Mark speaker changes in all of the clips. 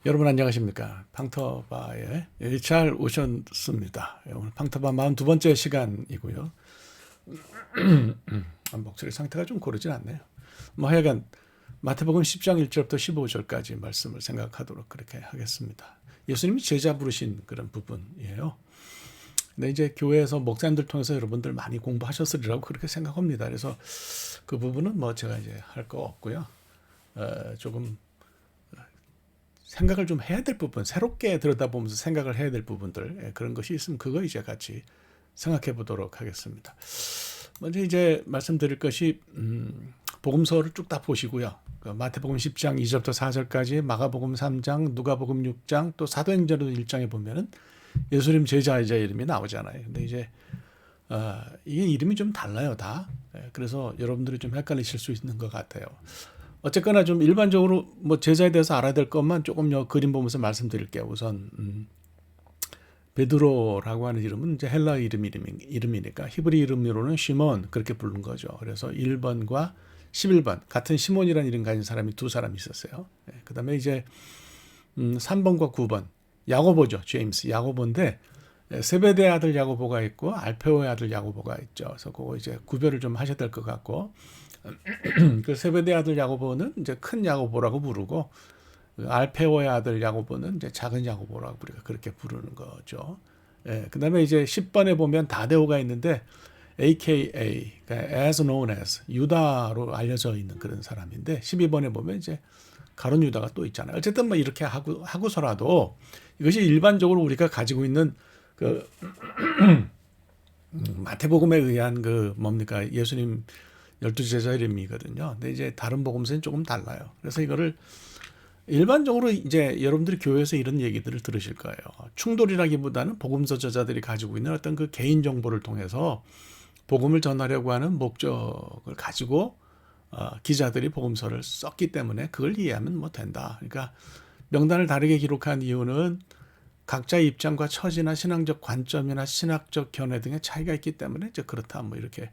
Speaker 1: 여러분 안녕하십니까? 팡터바에 잘 오셨습니다. 오늘 팡터바 42번째 시간이고요. 목소리 상태가 좀 고르진 않네요. 하여간 마태복음 10장 1절부터 15절까지 말씀을 생각하도록 그렇게 하겠습니다. 예수님이 제자 부르신 그런 부분이에요. 근데 이제 교회에서 목사님들 통해서 여러분들 많이 공부하셨으리라고 그렇게 생각합니다. 그래서 그 부분은 제가 이제 할 거 없고요. 조금 생각을 좀 해야 될 부분, 새롭게 들여다보면서 생각을 해야 될 부분들, 그런 것이 있으면 그거 이제 같이 생각해 보도록 하겠습니다. 먼저 이제 말씀드릴 것이 복음서를 쭉 다 보시고요. 마태복음 10장 2절부터 4절까지, 마가복음 3장, 누가복음 6장, 또 사도행전 1장에 보면은 예수님 제자의 이름이 나오잖아요. 근데 이제 이게 이름이 좀 달라요, 다. 그래서 여러분들이 좀 헷갈리실 수 있는 것 같아요. 어쨌거나 좀 일반적으로 제자에 대해서 알아야 될 것만 조금 그림 보면서 말씀드릴게요. 우선 베드로라고 하는 이름은 이제 헬라 이름이니까 히브리 이름으로는 시몬 그렇게 부르는 거죠. 그래서 1번과 11번 같은 시몬이라는 이름 가진 사람이 두 사람이 있었어요. 그다음에 이제 3번과 9번 야고보죠. 제임스 야고보인데 세베대 아들 야고보가 있고 알페오의 아들 야고보가 있죠. 그래서 그거 이제 구별을 좀 하셔야 될 것 같고, 그 세베대 아들 야고보는 이제 큰 야고보라고 부르고, 알페오의 아들 야고보는 이제 작은 야고보라고 우리가 그렇게 부르는 거죠. 그다음에 이제 10번에 보면 다데오가 있는데 AKA, 그러니까 as known as 유다로 알려져 있는 그런 사람인데, 12번에 보면 이제 가룟 유다가 또 있잖아요. 어쨌든 이렇게 하고서라도 이것이 일반적으로 우리가 가지고 있는 그 마태복음에 의한 예수님 12제자 이름이거든요. 근데 이제 다른 복음서는 조금 달라요. 그래서 이거를 일반적으로 이제 여러분들이 교회에서 이런 얘기들을 들으실 거예요. 충돌이라기보다는 복음서 저자들이 가지고 있는 어떤 그 개인 정보를 통해서 복음을 전하려고 하는 목적을 가지고 기자들이 복음서를 썼기 때문에 그걸 이해하면 된다. 그러니까 명단을 다르게 기록한 이유는 각자의 입장과 처지나 신앙적 관점이나 신학적 견해 등의 차이가 있기 때문에 이제 그렇다 이렇게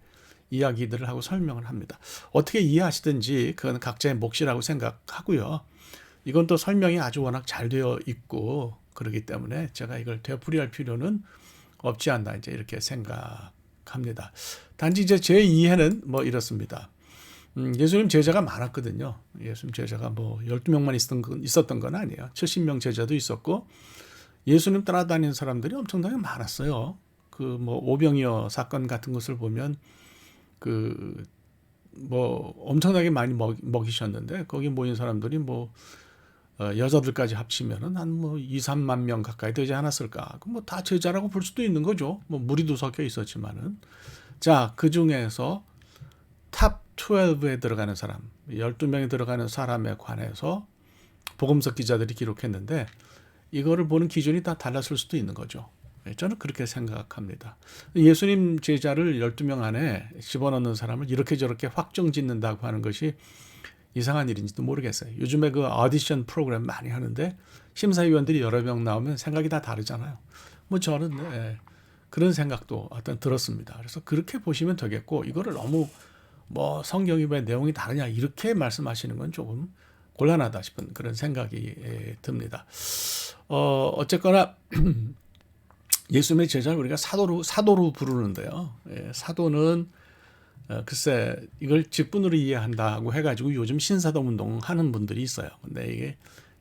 Speaker 1: 이야기들을 하고 설명을 합니다. 어떻게 이해하시든지 그건 각자의 몫이라고 생각하고요. 이건 또 설명이 아주 워낙 잘 되어 있고 그렇기 때문에 제가 이걸 되풀이할 필요는 없지 않나 이제 이렇게 생각합니다. 단지 이제 제 이해는 이렇습니다. 예수님 제자가 많았거든요. 예수님 제자가 12명만 있었던 건 아니에요. 70명 제자도 있었고, 예수님 따라다니는 사람들이 엄청나게 많았어요. 오병이어 사건 같은 것을 보면 엄청나게 많이 먹이셨는데, 거기 모인 사람들이 여자들까지 합치면은 한 2, 3만 명 가까이 되지 않았을까. 다 제자라고 볼 수도 있는 거죠. 무리도 섞여 있었지만은. 자, 그 중에서 탑 12에 들어가는 사람, 12명에 들어가는 사람에 관해서 복음서 기자들이 기록했는데, 이거를 보는 기준이 다 달랐을 수도 있는 거죠. 저는 그렇게 생각합니다. 예수님 제자를 12명 안에 집어넣는 사람을 이렇게 저렇게 확정 짓는다고 하는 것이 이상한 일인지도 모르겠어요. 요즘에 그 오디션 프로그램 많이 하는데 심사위원들이 여러 명 나오면 생각이 다 다르잖아요. 저는 그런 생각도 어떤 들었습니다. 그래서 그렇게 보시면 되겠고, 이거를 너무 성경이 왜 내용이 다르냐 이렇게 말씀하시는 건 조금 곤란하다 싶은 그런 생각이 듭니다. 어쨌거나 예수님의 제자를 우리가 사도로 부르는데요. 사도는 글쎄 이걸 직분으로 이해한다고 해가지고 요즘 신사도 운동 하는 분들이 있어요. 근데 이게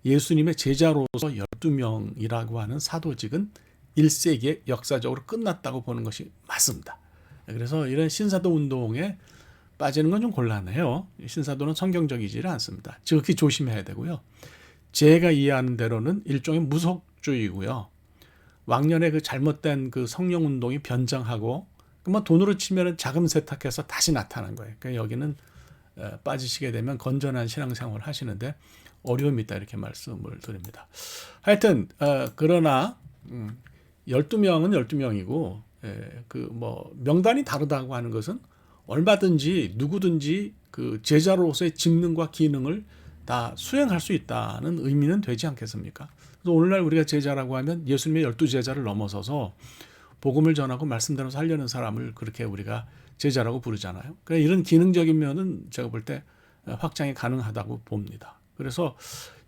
Speaker 1: 예수님의 제자로서 12명이라고 하는 사도직은 1세기에 역사적으로 끝났다고 보는 것이 맞습니다. 그래서 이런 신사도 운동에 빠지는 건 좀 곤란해요. 신사도는 성경적이지 않습니다. 지극히 조심해야 되고요. 제가 이해하는 대로는 일종의 무속주의고요. 왕년에 잘못된 성령 운동이 변장하고 돈으로 치면 자금 세탁해서 다시 나타난 거예요. 그러니까 여기는 빠지시게 되면 건전한 신앙생활을 하시는데 어려움이 있다 이렇게 말씀을 드립니다. 하여튼 그러나 12명은 12명이고 명단이 다르다고 하는 것은 얼마든지 누구든지 제자로서의 직능과 기능을 다 수행할 수 있다는 의미는 되지 않겠습니까? 그래서 오늘날 우리가 제자라고 하면 예수님의 12제자를 넘어서서 복음을 전하고 말씀대로 살려는 사람을 그렇게 우리가 제자라고 부르잖아요. 그러니까 이런 기능적인 면은 제가 볼 때 확장이 가능하다고 봅니다. 그래서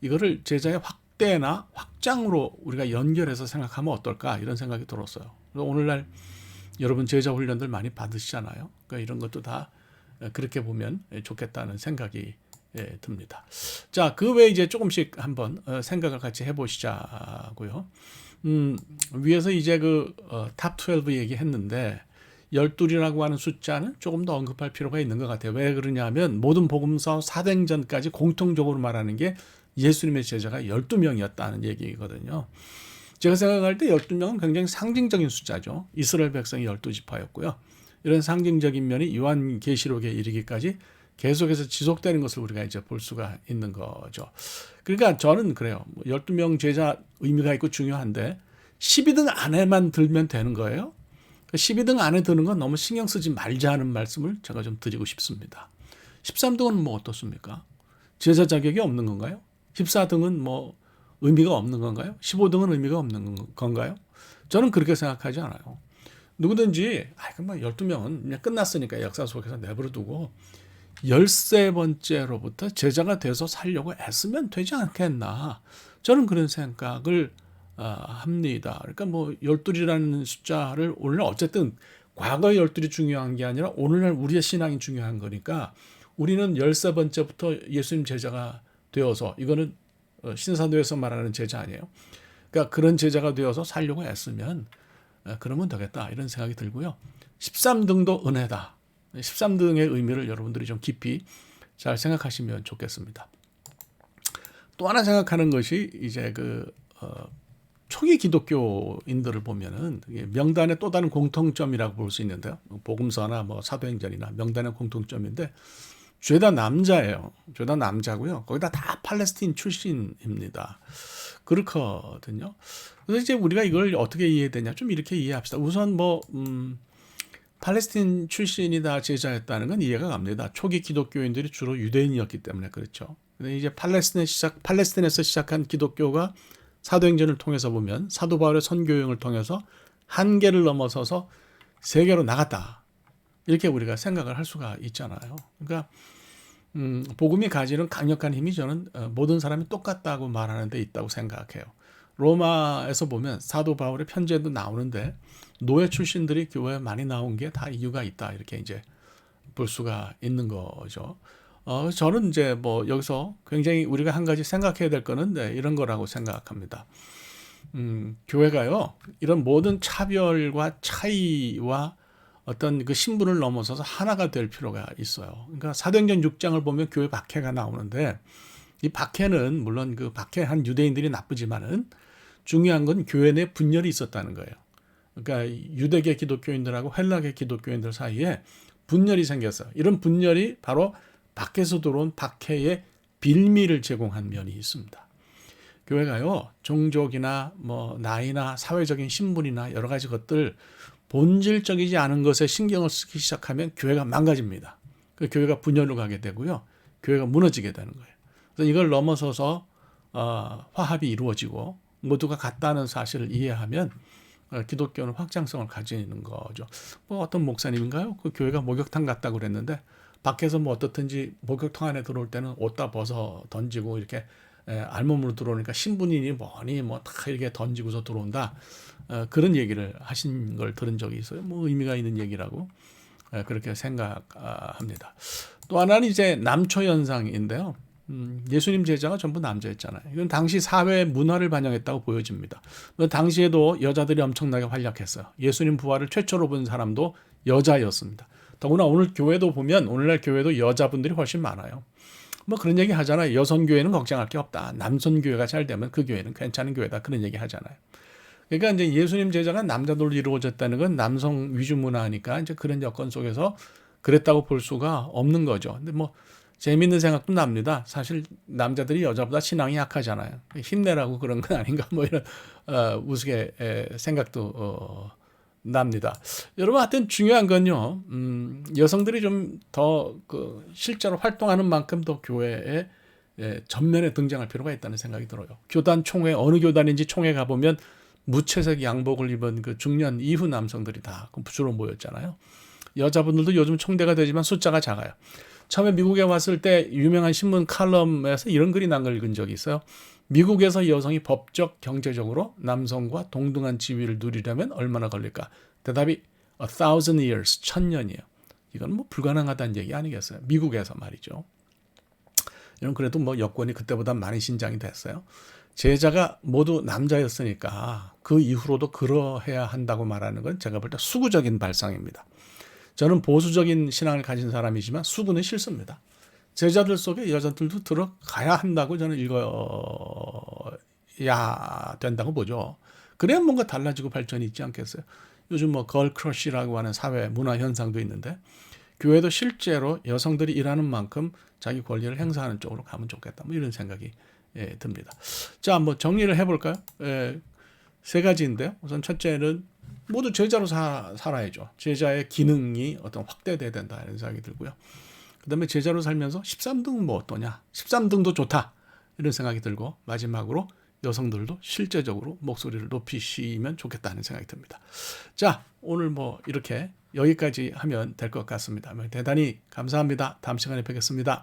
Speaker 1: 이거를 제자의 확대나 확장으로 우리가 연결해서 생각하면 어떨까 이런 생각이 들었어요. 그래서 오늘날 여러분 제자 훈련들 많이 받으시잖아요. 그러니까 이런 것도 다 그렇게 보면 좋겠다는 생각이 듭니다. 자, 그 외에 이제 조금씩 한번 생각을 같이 해보시자고요. 위에서 이제 탑 12 얘기했는데 12이라고 하는 숫자는 조금 더 언급할 필요가 있는 것 같아요. 왜 그러냐면 모든 복음서 사도행전까지 공통적으로 말하는 게 예수님의 제자가 12명이었다는 얘기거든요. 제가 생각할 때 12명은 굉장히 상징적인 숫자죠. 이스라엘 백성이 12지파였고요. 이런 상징적인 면이 요한계시록에 이르기까지 계속해서 지속되는 것을 우리가 이제 볼 수가 있는 거죠. 그러니까 저는 그래요. 12명 제자 의미가 있고 중요한데 12등 안에만 들면 되는 거예요. 12등 안에 드는 건 너무 신경 쓰지 말자는 말씀을 제가 좀 드리고 싶습니다. 13등은 뭐 어떻습니까? 제자 자격이 없는 건가요? 14등은 뭐 의미가 없는 건가요? 15등은 의미가 없는 건가요? 저는 그렇게 생각하지 않아요. 누구든지 12명은 그냥 끝났으니까 역사 속에서 내버려 두고 13번째로부터 제자가 돼서 살려고 애쓰면 되지 않겠나. 저는 그런 생각을 합니다. 그러니까 뭐 12이라는 숫자를 오늘날 어쨌든 과거의 12이 중요한 게 아니라 오늘날 우리의 신앙이 중요한 거니까 우리는 13번째부터 예수님 제자가 되어서 이거는 신사도에서 말하는 제자 아니에요. 그러니까 그런 제자가 되어서 살려고 애쓰면 그러면 되겠다 이런 생각이 들고요. 13등도 은혜다. 13등의 의미를 여러분들이 좀 깊이 잘 생각하시면 좋겠습니다. 또 하나 생각하는 것이 이제 초기 기독교인들을 보면은 명단의 또 다른 공통점이라고 볼 수 있는데요. 복음서나 뭐 사도행전이나 명단의 공통점인데 죄다 남자예요. 죄다 남자고요. 거기다 다 팔레스틴 출신입니다. 그렇거든요. 그래서 이제 우리가 이걸 어떻게 이해해야 되냐? 좀 이렇게 이해합시다. 우선 팔레스틴 출신이다 제자였다는 건 이해가 갑니다. 초기 기독교인들이 주로 유대인이었기 때문에 그렇죠. 근데 이제 팔레스틴에서 시작한 기독교가 사도행전을 통해서 보면 사도 바울의 선교행을 통해서 한계를 넘어서서 세계로 나갔다. 이렇게 우리가 생각을 할 수가 있잖아요. 그러니까 복음이 가지는 강력한 힘이 저는 모든 사람이 똑같다고 말하는 데 있다고 생각해요. 로마에서 보면 사도 바울의 편지에도 나오는데 노예 출신들이 교회에 많이 나온 게 다 이유가 있다. 이렇게 이제 볼 수가 있는 거죠. 저는 이제 뭐 여기서 굉장히 우리가 한 가지 생각해야 될 거는 이런 거라고 생각합니다. 교회가요, 이런 모든 차별과 차이와 어떤 그 신분을 넘어서서 하나가 될 필요가 있어요. 그러니까 사도행전 6장을 보면 교회 박해가 나오는데 이 박해는 물론 그 박해한 유대인들이 나쁘지만은 중요한 건 교회 내 분열이 있었다는 거예요. 그러니까 유대계 기독교인들하고 헬라계 기독교인들 사이에 분열이 생겼어요. 이런 분열이 바로 밖에서 들어온 박해의 빌미를 제공한 면이 있습니다. 교회가요, 종족이나 뭐 나이나 사회적인 신분이나 여러 가지 것들 본질적이지 않은 것에 신경을 쓰기 시작하면 교회가 망가집니다. 그 교회가 분열로 가게 되고요, 교회가 무너지게 되는 거예요. 그래서 이걸 넘어서서 화합이 이루어지고 모두가 같다는 사실을 이해하면 기독교는 확장성을 가지는 거죠. 뭐 어떤 목사님인가요? 그 교회가 목욕탕 같다고 그랬는데 밖에서 뭐 어떻든지 목욕탕 안에 들어올 때는 옷 다 벗어 던지고 이렇게 알몸으로 들어오니까 신분이니 뭐니 뭐 다 이렇게 던지고서 들어온다. 그런 얘기를 하신 걸 들은 적이 있어요. 뭐 의미가 있는 얘기라고 그렇게 생각합니다. 또 하나는 이제 남초 현상인데요. 예수님 제자가 전부 남자였잖아요. 이건 당시 사회 문화를 반영했다고 보여집니다. 당시에도 여자들이 엄청나게 활약했어요. 예수님 부활을 최초로 본 사람도 여자였습니다. 더구나 오늘 교회도 보면 오늘날 교회도 여자분들이 훨씬 많아요. 뭐 그런 얘기 하잖아요. 여성 교회는 걱정할 게 없다. 남성 교회가 잘 되면 그 교회는 괜찮은 교회다. 그런 얘기 하잖아요. 그러니까 이제 예수님 제자가 남자들로 이루어졌다는 건 남성 위주 문화니까 이제 그런 여건 속에서 그랬다고 볼 수가 없는 거죠. 근데 뭐 재미있는 생각도 납니다. 사실 남자들이 여자보다 신앙이 약하잖아요. 힘내라고 그런 건 아닌가 뭐 이런 우스개 생각도 납니다. 여러분 하여튼 중요한 건요. 여성들이 좀 더 실제로 활동하는 만큼 더 교회에 전면에 등장할 필요가 있다는 생각이 들어요. 교단 총회 어느 교단인지 총회 가보면 무채색 양복을 입은 그 중년 이후 남성들이 다 주로 모였잖아요. 여자분들도 요즘 총대가 되지만 숫자가 작아요. 처음에 미국에 왔을 때 유명한 신문 칼럼에서 이런 글이 난 걸 읽은 적이 있어요. 미국에서 여성이 법적, 경제적으로 남성과 동등한 지위를 누리려면 얼마나 걸릴까? 대답이 1,000 years, 1000년이에요. 이건 뭐 불가능하다는 얘기 아니겠어요? 미국에서 말이죠. 이런 그래도 뭐 여권이 그때보다 많이 신장이 됐어요. 제자가 모두 남자였으니까 그 이후로도 그러해야 한다고 말하는 건 제가 볼 때 수구적인 발상입니다. 저는 보수적인 신앙을 가진 사람이지만 수구는 싫습니다. 제자들 속에 여자들도 들어가야 한다고 저는 읽어야 된다고 보죠. 그래야 뭔가 달라지고 발전이 있지 않겠어요. 요즘 뭐 걸크러쉬라고 하는 사회 문화 현상도 있는데 교회도 실제로 여성들이 일하는 만큼 자기 권리를 행사하는 쪽으로 가면 좋겠다. 뭐 이런 생각이 듭니다. 자, 뭐 정리를 해볼까요? 세 가지인데요. 우선 첫째는 모두 제자로 살아야죠. 제자의 기능이 어떤 확대돼야 된다 이런 생각이 들고요. 그다음에 제자로 살면서 13등은 뭐 어떠냐? 13등도 좋다 이런 생각이 들고 마지막으로 여성들도 실제적으로 목소리를 높이시면 좋겠다는 생각이 듭니다. 자, 오늘 뭐 이렇게 여기까지 하면 될 것 같습니다. 대단히 감사합니다. 다음 시간에 뵙겠습니다.